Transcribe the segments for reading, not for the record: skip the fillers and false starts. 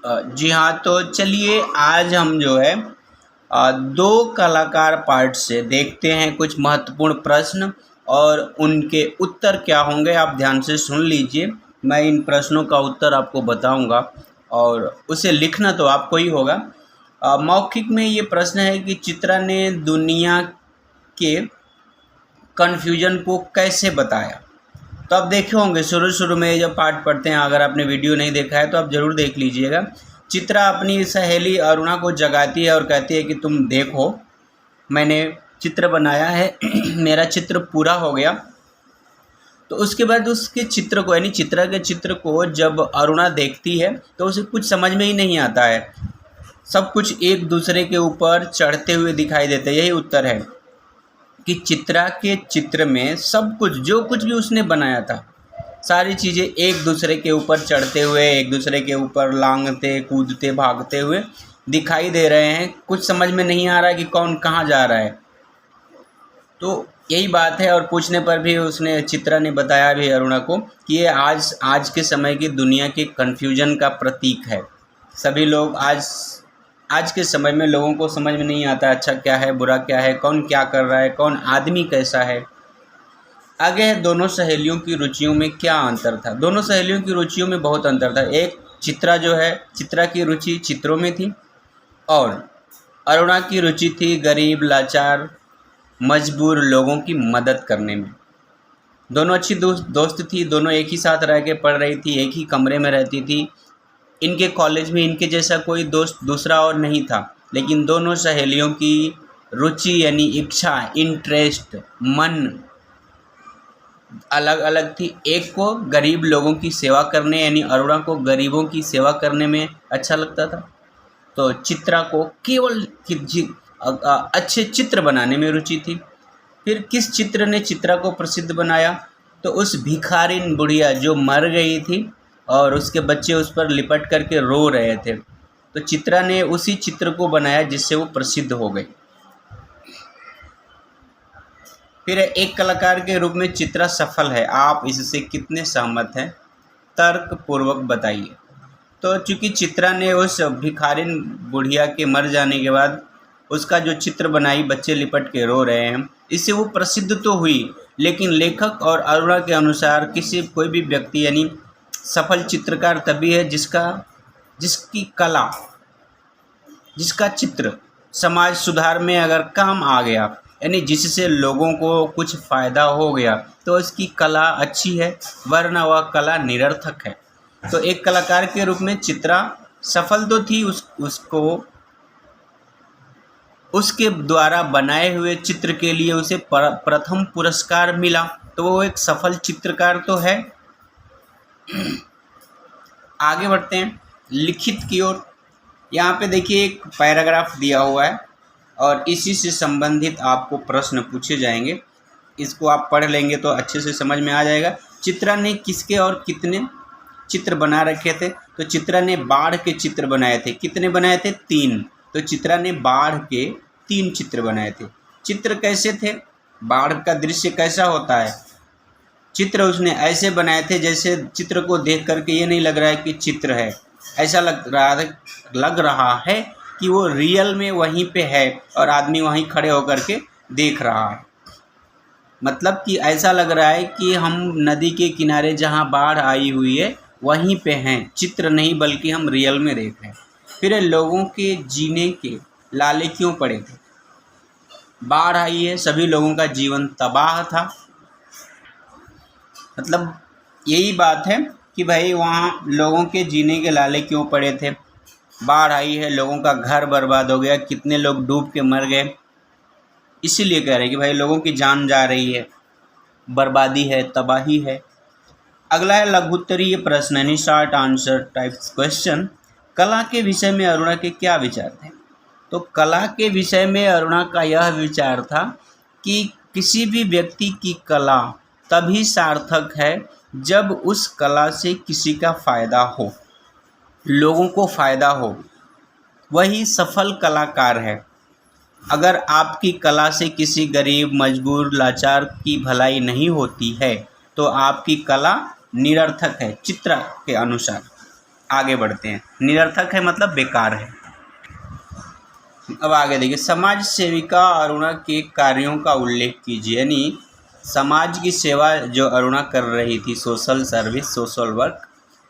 जी हाँ, तो चलिए आज हम जो है दो कलाकार पार्ट से देखते हैं कुछ महत्वपूर्ण प्रश्न और उनके उत्तर क्या होंगे। आप ध्यान से सुन लीजिए, मैं इन प्रश्नों का उत्तर आपको बताऊंगा और उसे लिखना तो आपको ही होगा। मौखिक में ये प्रश्न है कि चित्रा ने दुनिया के कन्फ्यूजन को कैसे बताया। तो आप देखे होंगे शुरू शुरू में जब पाठ पढ़ते हैं, अगर आपने वीडियो नहीं देखा है तो आप ज़रूर देख लीजिएगा। चित्रा अपनी सहेली अरुणा को जगाती है और कहती है कि तुम देखो, मैंने चित्र बनाया है मेरा चित्र पूरा हो गया। तो उसके बाद उसके चित्र को यानी चित्रा के चित्र को जब अरुणा देखती है तो उसे कुछ समझ में ही नहीं आता है, सब कुछ एक दूसरे के ऊपर चढ़ते हुए दिखाई देते हैं। यही उत्तर है कि चित्रा के चित्र में सब कुछ जो कुछ भी उसने बनाया था, सारी चीज़ें एक दूसरे के ऊपर चढ़ते हुए, एक दूसरे के ऊपर लांघते कूदते भागते हुए दिखाई दे रहे हैं। कुछ समझ में नहीं आ रहा है कि कौन कहाँ जा रहा है। तो यही बात है। और पूछने पर भी उसने चित्रा ने बताया भी अरुणा को कि ये आज के समय की दुनिया के कन्फ्यूजन का प्रतीक है। सभी लोग आज के समय में लोगों को समझ में नहीं आता अच्छा क्या है बुरा क्या है, कौन क्या कर रहा है, कौन आदमी कैसा है। आगे है दोनों सहेलियों की रुचियों में क्या अंतर था। दोनों सहेलियों की रुचियों में बहुत अंतर था। एक चित्रा जो है, चित्रा की रुचि चित्रों में थी और अरुणा की रुचि थी गरीब लाचार मजबूर लोगों की मदद करने में। दोनों अच्छी दोस्त थी, दोनों एक ही साथ रह के पढ़ रही थी, एक ही कमरे में रहती थी। इनके कॉलेज में इनके जैसा कोई दोस्त दूसरा और नहीं था, लेकिन दोनों सहेलियों की रुचि यानी इच्छा, इंटरेस्ट, मन अलग अलग थी। एक को गरीब लोगों की सेवा करने यानी अरुणा को गरीबों की सेवा करने में अच्छा लगता था, तो चित्रा को केवल अच्छे चित्र बनाने में रुचि थी। फिर किस चित्र ने चित्रा को प्रसिद्ध बनाया, तो उस भिखारिन बुढ़िया जो मर गई थी और उसके बच्चे उस पर लिपट करके रो रहे थे, तो चित्रा ने उसी चित्र को बनाया जिससे वो प्रसिद्ध हो गई। फिर एक कलाकार के रूप में चित्रा सफल है, आप इससे कितने सहमत हैं, तर्क पूर्वक बताइए। तो चूँकि चित्रा ने उस भिखारिन बुढ़िया के मर जाने के बाद उसका जो चित्र बनाई, बच्चे लिपट के रो रहे हैं, इससे वो प्रसिद्ध तो हुई, लेकिन लेखक और अरुणा के अनुसार कोई भी व्यक्ति यानी सफल चित्रकार तभी है जिसकी कला, जिसका चित्र समाज सुधार में अगर काम आ गया, यानी जिससे लोगों को कुछ फ़ायदा हो गया, तो उसकी कला अच्छी है, वरना वह कला निरर्थक है। तो एक कलाकार के रूप में चित्रा सफल तो थी, उसको उसके द्वारा बनाए हुए चित्र के लिए उसे प्रथम पुरस्कार मिला, तो वो एक सफल चित्रकार तो है। आगे बढ़ते हैं लिखित की ओर। यहाँ पे देखिए एक पैराग्राफ दिया हुआ है और इसी से संबंधित आपको प्रश्न पूछे जाएंगे। इसको आप पढ़ लेंगे तो अच्छे से समझ में आ जाएगा। चित्रा ने किसके और कितने चित्र बना रखे थे, तो चित्रा ने बाढ़ के चित्र बनाए थे। कितने बनाए थे? 3। तो चित्रा ने बाढ़ के 3 चित्र बनाए थे। चित्र कैसे थे? बाढ़ का दृश्य कैसा होता है, चित्र उसने ऐसे बनाए थे जैसे चित्र को देख करके ये नहीं लग रहा है कि चित्र है, ऐसा लग रहा है कि वो रियल में वहीं पे है और आदमी वहीं खड़े होकर के देख रहा है। मतलब कि ऐसा लग रहा है कि हम नदी के किनारे जहाँ बाढ़ आई हुई है वहीं पे हैं, चित्र नहीं बल्कि हम रियल में देख रहे हैं। फिर लोगों के जीने के लाले क्यों पड़े थे? बाढ़ आई है, सभी लोगों का जीवन तबाह था। मतलब यही बात है कि भाई वहाँ लोगों के जीने के लाले क्यों पड़े थे। बाढ़ आई है, लोगों का घर बर्बाद हो गया, कितने लोग डूब के मर गए, इसीलिए कह रहे हैं कि भाई लोगों की जान जा रही है, बर्बादी है, तबाही है। अगला है लघुत्तरीय प्रश्न यानी शॉर्ट आंसर टाइप क्वेश्चन। कला के विषय में अरुणा के क्या विचार थे? तो कला के विषय में अरुणा का यह विचार था कि किसी भी व्यक्ति की कला तभी सार्थक है जब उस कला से किसी का फ़ायदा हो, लोगों को फ़ायदा हो, वही सफल कलाकार है। अगर आपकी कला से किसी गरीब मजबूर लाचार की भलाई नहीं होती है तो आपकी कला निरर्थक है चित्र के अनुसार। आगे बढ़ते हैं। निरर्थक है मतलब बेकार है। अब आगे देखिए, समाज सेविका अरुणा के कार्यों का उल्लेख कीजिए। यानी समाज की सेवा जो अरुणा कर रही थी, सोशल सर्विस, सोशल वर्क,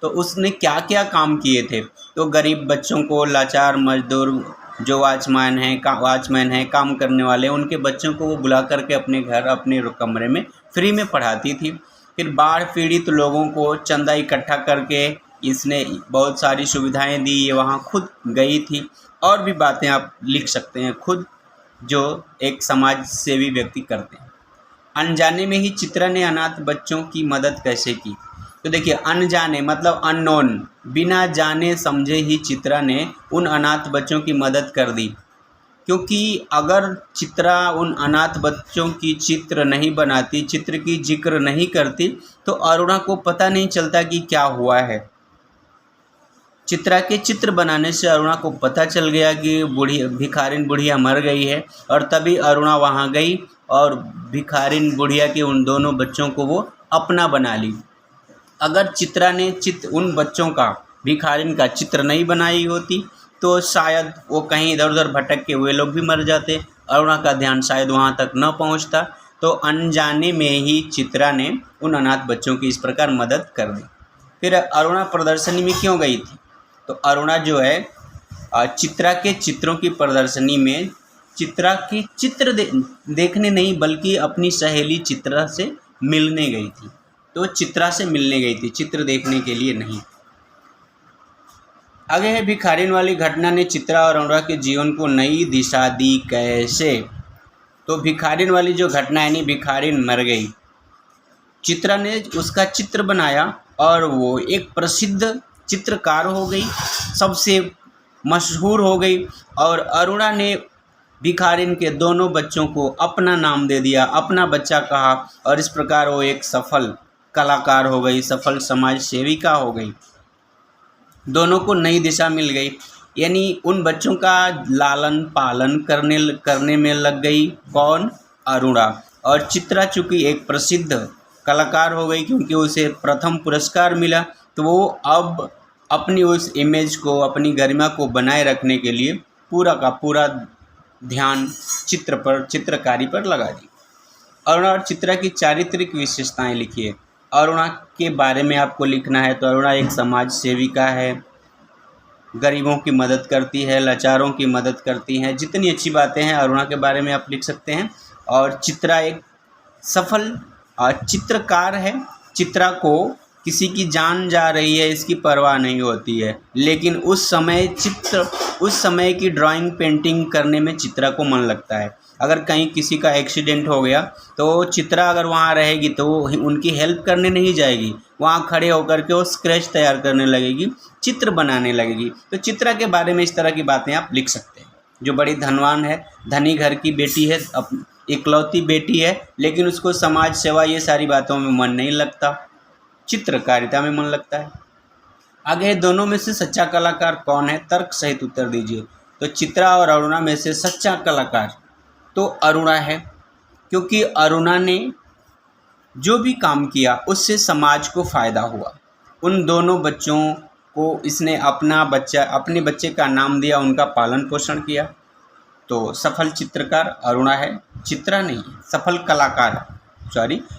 तो उसने क्या क्या काम किए थे। तो गरीब बच्चों को, लाचार मजदूर जो वॉचमैन हैं, काम करने वाले, उनके बच्चों को वो बुला करके अपने घर, अपने कमरे में फ्री में पढ़ाती थी। फिर बाढ़ पीड़ित लोगों को चंदा इकट्ठा करके इसने बहुत सारी सुविधाएं दी। ये वहाँ खुद गई थी। और भी बातें आप लिख सकते हैं खुद, जो एक समाज सेवी व्यक्ति करते हैं। अनजाने में ही चित्रा ने अनाथ बच्चों की मदद कैसे की। तो देखिए, अनजाने मतलब अननोन, बिना जाने समझे ही चित्रा ने उन अनाथ बच्चों की मदद कर दी। क्योंकि अगर चित्रा उन अनाथ बच्चों की चित्र नहीं बनाती, चित्र की जिक्र नहीं करती, तो अरुणा को पता नहीं चलता कि क्या हुआ है। चित्रा के चित्र बनाने से अरुणा को पता चल गया कि भिखारिन बुढ़िया मर गई है, और तभी अरुणा वहाँ गई और भिखारिन बुढ़िया के उन दोनों बच्चों को वो अपना बना ली। अगर चित्रा ने उन बच्चों का, भिखारिन का चित्र नहीं बनाई होती, तो शायद वो कहीं इधर उधर भटक के वे लोग भी मर जाते, अरुणा का ध्यान शायद वहाँ तक न पहुँचता। तो अनजाने में ही चित्रा ने उन अनाथ बच्चों की इस प्रकार मदद कर दी। फिर अरुणा प्रदर्शनी में क्यों गई थी। तो अरुणा जो है चित्रा के चित्रों की प्रदर्शनी में चित्रा के चित्र देखने नहीं, बल्कि अपनी सहेली चित्रा से मिलने गई थी। तो चित्रा से मिलने गई थी, चित्र देखने के लिए नहीं। आगे है, भिखारिन वाली घटना ने चित्रा और अरुणा के जीवन को नई दिशा दी कैसे। तो भिखारिन वाली जो घटना है, नहीं, भिखारिन मर गई, चित्रा ने उसका चित्र बनाया और वो एक प्रसिद्ध चित्रकार हो गई, सबसे मशहूर हो गई। और अरुणा ने भिखारिन के दोनों बच्चों को अपना नाम दे दिया, अपना बच्चा कहा, और इस प्रकार वो एक सफल कलाकार हो गई, सफल समाज सेविका हो गई। दोनों को नई दिशा मिल गई। यानी उन बच्चों का लालन पालन करने में लग गई कौन, अरुणा। और चित्रा चूँकि एक प्रसिद्ध कलाकार हो गई, क्योंकि उसे प्रथम पुरस्कार मिला, तो वो अब अपनी उस इमेज को, अपनी गरिमा को बनाए रखने के लिए पूरा का पूरा ध्यान चित्रकारी पर लगा दी। अरुणा और चित्रा की चारित्रिक विशेषताएं लिखिए। अरुणा के बारे में आपको लिखना है। तो अरुणा एक समाज सेविका है, गरीबों की मदद करती है, लाचारों की मदद करती हैं। जितनी अच्छी बातें हैं अरुणा के बारे में आप लिख सकते हैं। और चित्रा एक सफल चित्रकार है। चित्रा को किसी की जान जा रही है इसकी परवाह नहीं होती है, लेकिन उस समय की ड्राइंग पेंटिंग करने में चित्रा को मन लगता है। अगर कहीं किसी का एक्सीडेंट हो गया तो चित्रा अगर वहाँ रहेगी तो उनकी हेल्प करने नहीं जाएगी, वहाँ खड़े होकर के वो स्केच तैयार करने लगेगी, चित्र बनाने लगेगी। तो चित्रा के बारे में इस तरह की बातें आप लिख सकते हैं। जो बड़ी धनवान है, धनी घर की बेटी है, इकलौती बेटी है, लेकिन उसको समाज सेवा ये सारी बातों में मन नहीं लगता, चित्रकारिता में मन लगता है। आगे, दोनों में से सच्चा कलाकार कौन है, तर्क सहित उत्तर दीजिए। तो चित्रा और अरुणा में से सच्चा कलाकार तो अरुणा है, क्योंकि अरुणा ने जो भी काम किया उससे समाज को फ़ायदा हुआ। उन दोनों बच्चों को इसने अपने बच्चे का नाम दिया, उनका पालन पोषण किया। तो सफल चित्रकार अरुणा है, चित्रा नहीं है।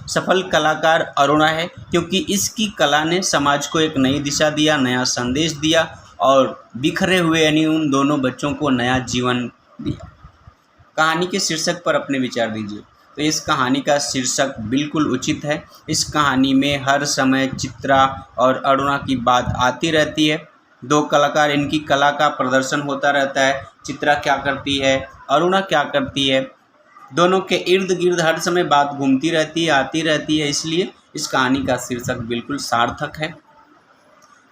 सफल कलाकार अरुणा है, क्योंकि इसकी कला ने समाज को एक नई दिशा दिया, नया संदेश दिया, और बिखरे हुए यानी उन दोनों बच्चों को नया जीवन दिया। कहानी के शीर्षक पर अपने विचार दीजिए। तो इस कहानी का शीर्षक बिल्कुल उचित है। इस कहानी में हर समय चित्रा और अरुणा की बात आती रहती है। दो कलाकार, इनकी कला का प्रदर्शन होता रहता है। चित्रा क्या करती है, अरुणा क्या करती है, दोनों के इर्द गिर्द हर समय बात घूमती रहती है, आती रहती है। इसलिए इस कहानी का शीर्षक बिल्कुल सार्थक है।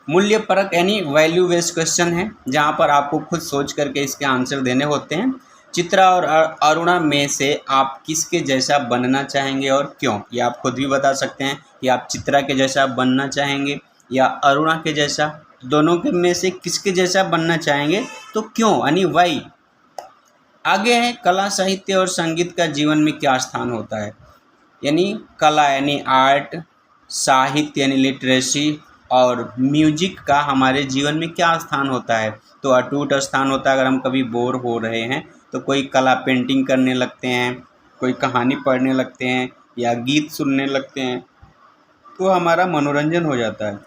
मूल्य परक यानी वैल्यू बेस्ड क्वेश्चन है, जहाँ पर आपको खुद सोच करके इसके आंसर देने होते हैं। चित्रा और अरुणा में से आप किसके जैसा बनना चाहेंगे और क्यों, ये आप खुद भी बता सकते हैं कि आप चित्रा के जैसा बनना चाहेंगे या अरुणा के जैसा। दोनों के में से किसके जैसा बनना चाहेंगे तो क्यों, यानी वाई। आगे है, कला साहित्य और संगीत का जीवन में क्या स्थान होता है। यानी कला यानी आर्ट, साहित्य यानी लिटरेसी, और म्यूजिक का हमारे जीवन में क्या स्थान होता है? तो अटूट स्थान होता है। अगर हम कभी बोर हो रहे हैं तो कोई कला पेंटिंग करने लगते हैं, कोई कहानी पढ़ने लगते हैं या गीत सुनने लगते हैं, तो हमारा मनोरंजन हो जाता है।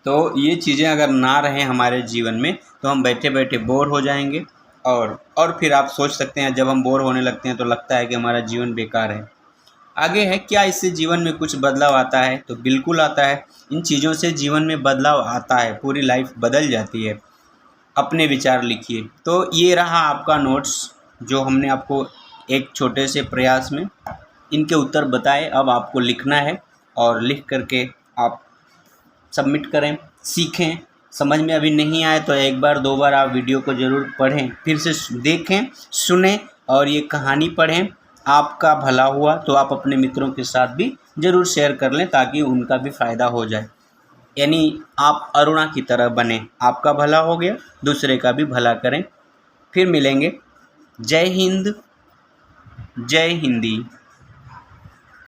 तो ये चीज़ें अगर ना रहें हमारे जीवन में तो हम बैठे बैठे बोर हो जाएंगे और फिर आप सोच सकते हैं, जब हम बोर होने लगते हैं तो लगता है कि हमारा जीवन बेकार है। आगे है, क्या इससे जीवन में कुछ बदलाव आता है? तो बिल्कुल आता है। इन चीज़ों से जीवन में बदलाव आता है, पूरी लाइफ बदल जाती है। अपने विचार लिखिए। तो ये रहा आपका नोट्स, जो हमने आपको एक छोटे से प्रयास में इनके उत्तर बताए। अब आपको लिखना है और लिख करके आप सबमिट करें, सीखें। समझ में अभी नहीं आए तो एक बार दो बार आप वीडियो को ज़रूर पढ़ें, फिर से देखें, सुनें और ये कहानी पढ़ें। आपका भला हुआ तो आप अपने मित्रों के साथ भी ज़रूर शेयर कर लें ताकि उनका भी फ़ायदा हो जाए। यानी आप अरुणा की तरह बने, आपका भला हो गया, दूसरे का भी भला करें। फिर मिलेंगे। जय हिंद, जय हिंदी।